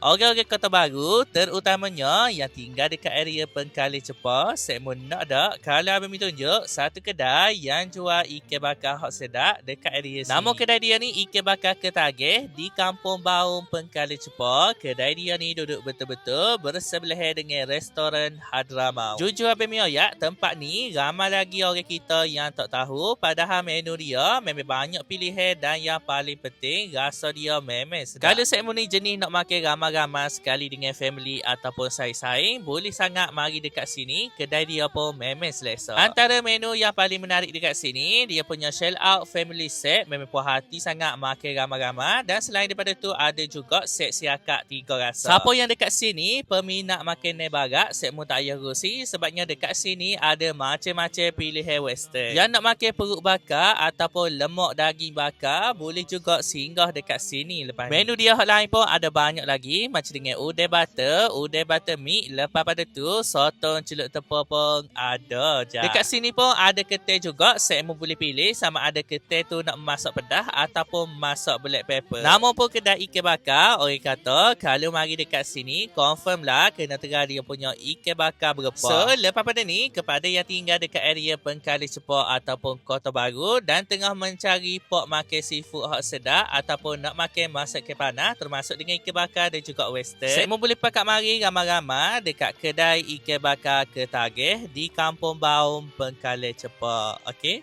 Orang-orang Kota Baru, terutamanya yang tinggal dekat area Pengkali Cepa, saya mau nak tak kalau abang minta tunjuk satu kedai yang jual ikan bakar hot sedap dekat area sini. Nama kedai dia ni Ikan Bakar Ketagih di Kampung Baung, Pengkali Cepa. Kedai dia ni duduk betul-betul bersebelahan dengan restoran Hadramaut. Jujur abang mioyak, tempat ni ramai lagi orang kita yang tak tahu, padahal menu dia memang banyak pilihan dan yang paling penting rasa dia memang sedap. Kalau saya ni jenis nak makan ramai-ramai sekali dengan family ataupun saing-saing, boleh sangat mari dekat sini. Kedai dia pun memang selesa. Antara menu yang paling menarik dekat sini, dia punya shell out family set, memang puas hati sangat makan ramai-ramai. Dan selain daripada tu ada juga set siakak 3 rasa. Siapa yang dekat sini peminat makanan barat, saya pun tak payah rusi sebabnya dekat sini ada macam-macam pilihan western. Yang nak makan perut bakar ataupun lemak daging bakar, boleh juga singgah dekat sini lepas ni. Menu dia hot lain pun ada banyak lagi, macam dengan udang butter meat. Lepas pada tu sotong celup tepung pun ada je. Dekat sini pun ada ketel juga, saya mau boleh pilih sama ada ketel tu nak masak pedas ataupun masak black pepper. Nama pun kedai ikan bakar, orang kata kalau mari dekat sini confirm lah kena tengah dia punya ikan bakar berapa. So lepas pada ni, kepada yang tinggal dekat area Pengkali Cepa ataupun Kota Baru dan tengah mencari pot makan seafood hot sedap ataupun nak makan masakan panas termasuk dengan ikan bakar dan juga western, saya mau boleh pakat mari ramai-ramai dekat kedai Ikan Bakar Ketagih di Kampung Baung, Pengkali Cepa. Okey.